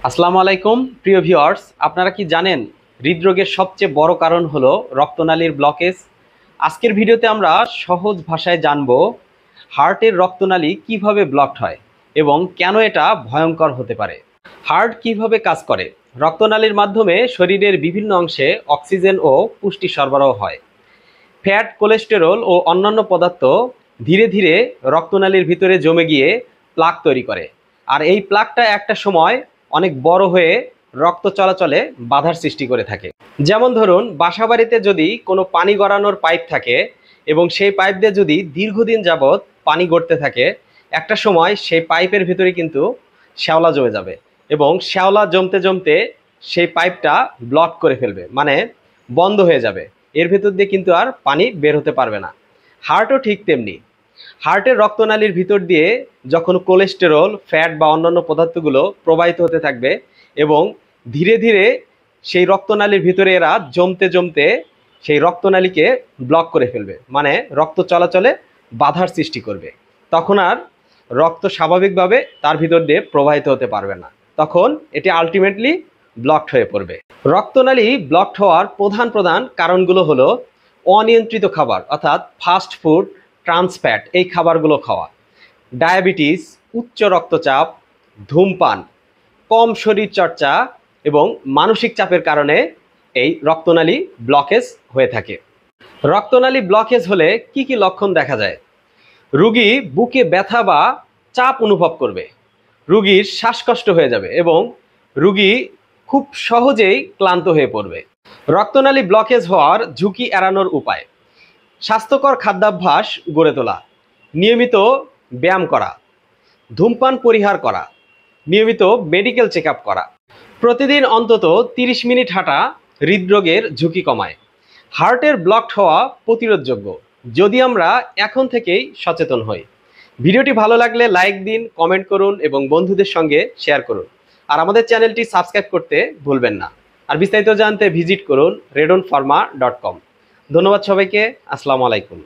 আসসালামু আলাইকুম প্রিয় ভিউয়ার্স, আপনারা কি জানেন হৃদরোগের সবচেয়ে বড় কারণ হলো রক্তনালীর ব্লকেজ। আজকের ভিডিওতে আমরা সহজ ভাষায় জানব হার্টের রক্তনালী কিভাবে ব্লকড হয় এবং কেন এটা ভয়ঙ্কর হতে পারে। হার্ট কিভাবে কাজ করে? রক্তনালীর মাধ্যমে শরীরের বিভিন্ন অংশে অক্সিজেন ও পুষ্টি সরবরাহ হয়। ফ্যাট, কোলেস্টেরল ও অন্যান্য পদার্থ ধীরে ধীরে রক্তনালীর ভিতরে জমে গিয়ে প্লাক তৈরি করে, আর এই প্লাকটা একটা সময় অনেক বড় হয়ে রক্ত চলাচলে বাধার সৃষ্টি করে থাকে। যেমন ধরুন, বাসাবাড়িতে যদি কোনো পানি গড়ানোর পাইপ থাকে এবং সেই পাইপ দিয়ে যদি দীর্ঘদিন যাবৎ পানি গড়তে থাকে, একটা সময় সেই পাইপের ভিতরে কিন্তু শ্যাওলা জমে যাবে এবং শ্যাওলা জমতে জমতে সেই পাইপটা ব্লক করে ফেলবে, মানে বন্ধ হয়ে যাবে। এর ভেতর দিয়ে কিন্তু আর পানি বের হতে পারবে না। হার্টও ঠিক তেমনি। হার্টের রক্তনালীর ভিতর দিয়ে যখন কোলেস্টেরল, ফ্যাট বা অন্যান্য পদার্থগুলো প্রবাহিত হতে থাকবে এবং ধীরে ধীরে সেই রক্তনালীর ভিতরে এরা জমতে জমতে সেই রক্তনালীকে ব্লক করে ফেলবে, মানে রক্ত চলাচলে বাধার সৃষ্টি করবে। তখন আর রক্ত স্বাভাবিকভাবে তার ভিতর দিয়ে প্রবাহিত হতে পারবে না, তখন এটি আলটিমেটলি ব্লকড হয়ে পড়বে। রক্তনালী ব্লকড হওয়ার প্রধান প্রধান কারণগুলো হলো অনিয়ন্ত্রিত খাবার, অর্থাৎ ফাস্ট ফুড, ট্রান্স ফ্যাট, এই খাবারগুলো খাওয়া, ডায়াবেটিস, উচ্চ রক্তচাপ, ধূমপান, কম শরীরচর্চা এবং মানসিক চাপের কারণে এই রক্তনালী ব্লকেজ হয়ে থাকে। রক্তনালী ব্লকেজ হলে কি কি লক্ষণ দেখা যায়? রোগী বুকে ব্যথা বা চাপ অনুভব করবে, রোগীর শ্বাসকষ্ট হয়ে যাবে এবং রোগী খুব সহজেই ক্লান্ত হয়ে পড়বে। রক্তনালী ব্লকেজ হওয়ার ঝুঁকি এড়ানোর উপায়: স্বাস্থ্যকর খাদ্যাভ্যাস গড়ে তোলা, নিয়মিত ব্যায়াম করা, ধূমপান পরিহার করা, নিয়মিত মেডিকেল চেক আপ করা, প্রতিদিন অন্তত 30 মিনিট হাঁটা হৃদরোগের ঝুঁকি কমায়। হার্টের ব্লকড হওয়া প্রতিরোধযোগ্য যদি আমরা এখন থেকেই সচেতন হই। ভিডিওটি ভালো লাগলে লাইক দিন, কমেন্ট করুন এবং বন্ধুদের সঙ্গে শেয়ার করুন। আর আমাদের চ্যানেলটি সাবস্ক্রাইব করতে ভুলবেন না। আর বিস্তারিত জানতে ভিজিট করুন redonpharma.com। ধন্যবাদ সবাইকে। আসসালামু আলাইকুম।